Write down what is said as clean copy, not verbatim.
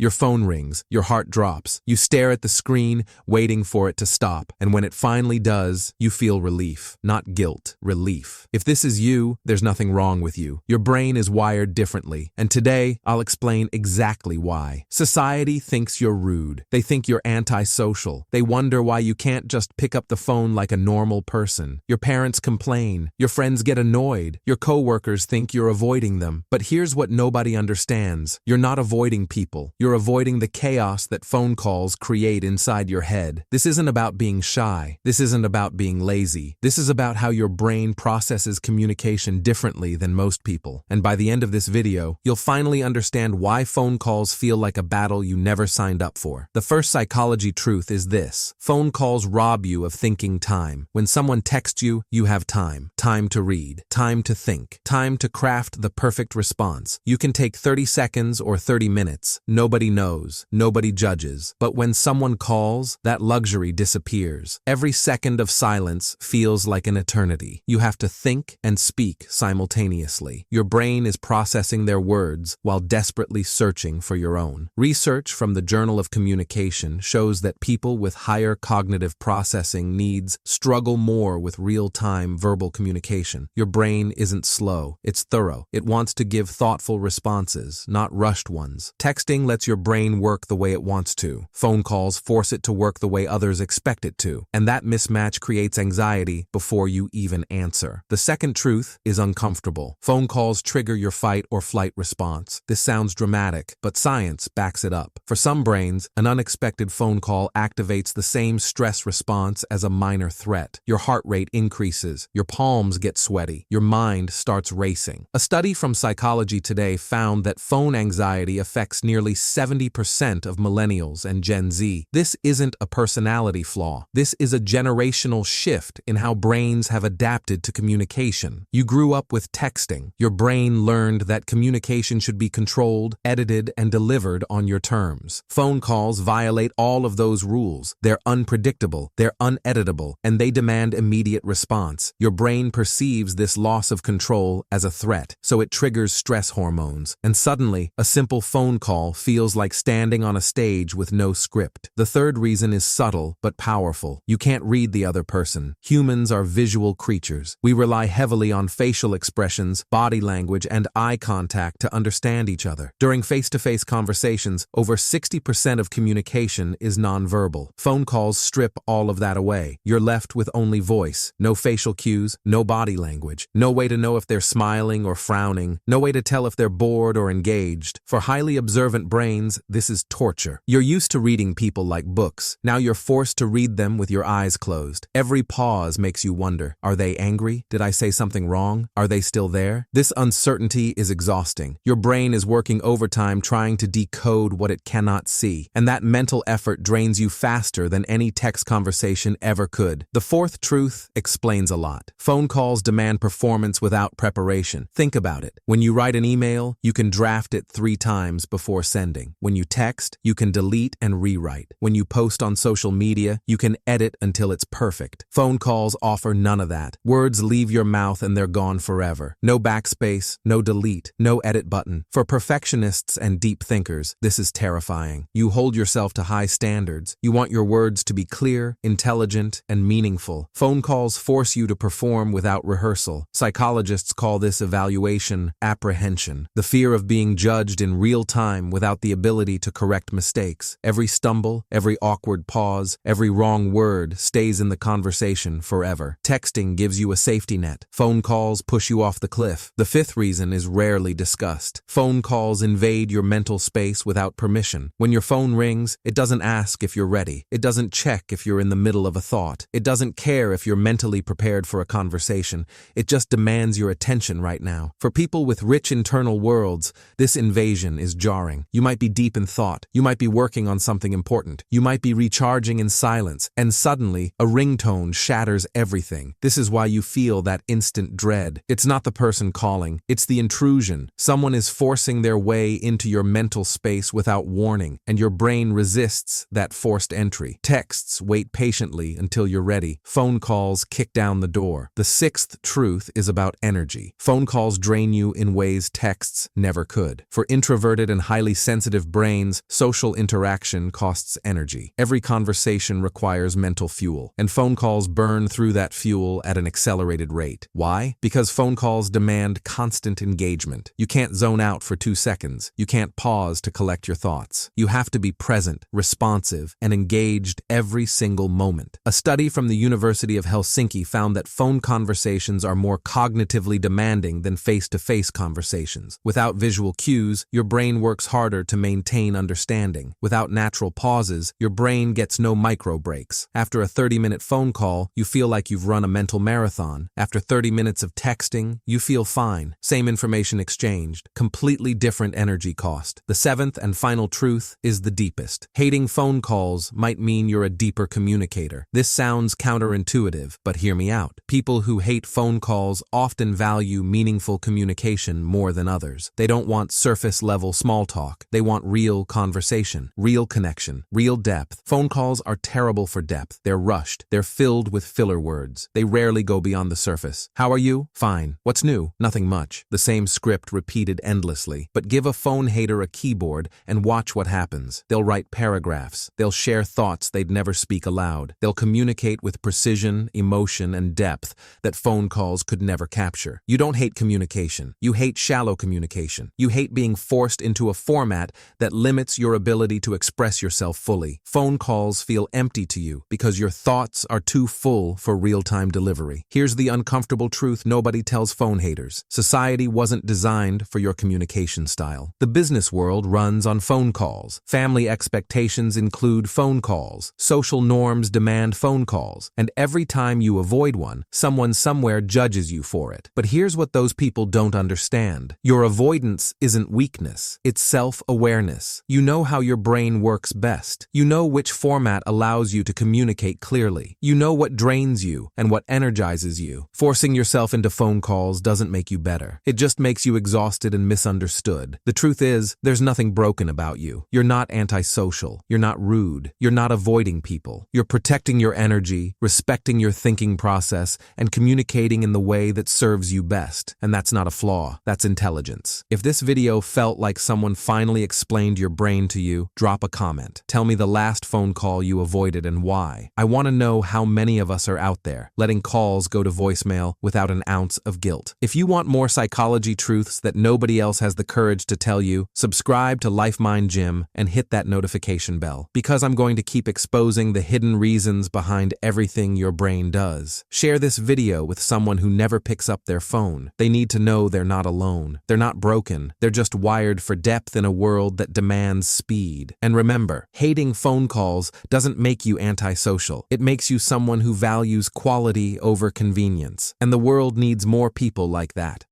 Your phone rings, your heart drops. You stare at the screen, waiting for it to stop. And when it finally does, you feel relief. Not guilt, relief. If this is you, there's nothing wrong with you. Your brain is wired differently. And today, I'll explain exactly why. Society thinks you're rude. They think you're antisocial. They wonder why you can't just pick up the phone like a normal person. Your parents complain. Your friends get annoyed. Your coworkers think you're avoiding them. But here's what nobody understands. You're not avoiding people. You're avoiding the chaos that phone calls create inside your head. This isn't about being shy. This isn't about being lazy. This is about how your brain processes communication differently than most people. And by the end of this video, you'll finally understand why phone calls feel like a battle you never signed up for. The first psychology truth is this: phone calls rob you of thinking time. When someone texts you, you have time. Time to read. Time to think. Time to craft the perfect response. You can take 30 seconds or 30 minutes. Nobody knows. Nobody judges. But when someone calls, that luxury disappears. Every second of silence feels like an eternity. You have to think and speak simultaneously. Your brain is processing their words while desperately searching for your own. Research from the Journal of Communication shows that people with higher cognitive processing needs struggle more with real-time verbal communication. Your brain isn't slow, it's thorough. It wants to give thoughtful responses, not rushed ones. Texting lets your brain work the way it wants to. Phone calls force it to work the way others expect it to. And that mismatch creates anxiety before you even answer. The second truth is uncomfortable. Phone calls trigger your fight or flight response. This sounds dramatic, but science backs it up. For some brains, an unexpected phone call activates the same stress response as a minor threat. Your heart rate increases, your palms get sweaty, your mind starts racing. A study from Psychology Today found that phone anxiety affects nearly 70% of millennials and Gen Z. This isn't a personality flaw. This is a generational shift in how brains have adapted to communication. You grew up with texting. Your brain learned that communication should be controlled, edited, and delivered on your terms. Phone calls violate all of those rules. They're unpredictable, they're uneditable, and they demand immediate response. Your brain perceives this loss of control as a threat, so it triggers stress hormones. And suddenly, a simple phone call feels like standing on a stage with no script. The third reason is subtle but powerful. You can't read the other person. Humans are visual creatures. We rely heavily on facial expressions, body language, and eye contact to understand each other. During face-to-face conversations, over 60% of communication is nonverbal. Phone calls strip all of that away. You're left with only voice, no facial cues, no body language, no way to know if they're smiling or frowning, no way to tell if they're bored or engaged. For highly observant brains, this is torture. You're used to reading people like books. Now you're forced to read them with your eyes closed. Every pause makes you wonder, are they angry? Did I say something wrong? Are they still there? This uncertainty is exhausting. Your brain is working overtime trying to decode what it cannot see, and that mental effort drains you faster than any text conversation ever could. The fourth truth explains a lot. Phone calls demand performance without preparation. Think about it. When you write an email, you can draft it 3 times before sending. When you text, you can delete and rewrite. When you post on social media, you can edit until it's perfect. Phone calls offer none of that. Words leave your mouth and they're gone forever. No backspace, no delete, no edit button. For perfectionists and deep thinkers, this is terrifying. You hold yourself to high standards. You want your words to be clear, intelligent, and meaningful. Phone calls force you to perform without rehearsal. Psychologists call this evaluation apprehension, the fear of being judged in real time without the ability to correct mistakes. Every stumble, every awkward pause, every wrong word stays in the conversation forever. Texting gives you a safety net. Phone calls push you off the cliff. The fifth reason is rarely discussed. Phone calls invade your mental space without permission. When your phone rings, it doesn't ask if you're ready. It doesn't check if you're in the middle of a thought. It doesn't care if you're mentally prepared for a conversation. It just demands your attention right now. For people with rich internal worlds, this invasion is jarring. You might be deep in thought. You might be working on something important. You might be recharging in silence, and suddenly, a ringtone shatters everything. This is why you feel that instant dread. It's not the person calling. It's the intrusion. Someone is forcing their way into your mental space without warning, and your brain resists that forced entry. Texts wait patiently until you're ready. Phone calls kick down the door. The sixth truth is about energy. Phone calls drain you in ways texts never could. For introverted and highly sensitive sensitive brains, social interaction costs energy. Every conversation requires mental fuel, and phone calls burn through that fuel at an accelerated rate. Why? Because phone calls demand constant engagement. You can't zone out for 2 seconds. You can't pause to collect your thoughts. You have to be present, responsive, and engaged every single moment. A study from the University of Helsinki found that phone conversations are more cognitively demanding than face-to-face conversations. Without visual cues, your brain works harder to maintain understanding. Without natural pauses, your brain gets no micro breaks. After a 30-minute phone call, you feel like you've run a mental marathon. After 30 minutes of texting, you feel fine. Same information exchanged, completely different energy cost. The seventh and final truth is the deepest. Hating phone calls might mean you're a deeper communicator. This sounds counterintuitive, but hear me out. People who hate phone calls often value meaningful communication more than others. They don't want surface-level small talk. They want real conversation, real connection, real depth. Phone calls are terrible for depth. They're rushed. They're filled with filler words. They rarely go beyond the surface. How are you? Fine. What's new? Nothing much. The same script repeated endlessly. But give a phone hater a keyboard and watch what happens. They'll write paragraphs. They'll share thoughts they'd never speak aloud. They'll communicate with precision, emotion, and depth that phone calls could never capture. You don't hate communication. You hate shallow communication. You hate being forced into a format that limits your ability to express yourself fully. Phone calls feel empty to you because your thoughts are too full for real-time delivery. Here's the uncomfortable truth nobody tells phone haters. Society wasn't designed for your communication style. The business world runs on phone calls. Family expectations include phone calls. Social norms demand phone calls. And every time you avoid one, someone somewhere judges you for it. But here's what those people don't understand. Your avoidance isn't weakness. It's self-awareness. You know how your brain works best. You know which format allows you to communicate clearly. You know what drains you and what energizes you. Forcing yourself into phone calls doesn't make you better. It just makes you exhausted and misunderstood. The truth is, there's nothing broken about you. You're not antisocial. You're not rude. You're not avoiding people. You're protecting your energy, respecting your thinking process, and communicating in the way that serves you best. And that's not a flaw. That's intelligence. If this video felt like someone finally explained your brain to you, drop a comment. Tell me the last phone call you avoided and why. I want to know how many of us are out there, letting calls go to voicemail without an ounce of guilt. If you want more psychology truths that nobody else has the courage to tell you, subscribe to LifeMind Gym and hit that notification bell, because I'm going to keep exposing the hidden reasons behind everything your brain does. Share this video with someone who never picks up their phone. They need to know they're not alone. They're not broken. They're just wired for depth in a world that demands speed. And remember, hating phone calls doesn't make you antisocial. It makes you someone who values quality over convenience. And the world needs more people like that.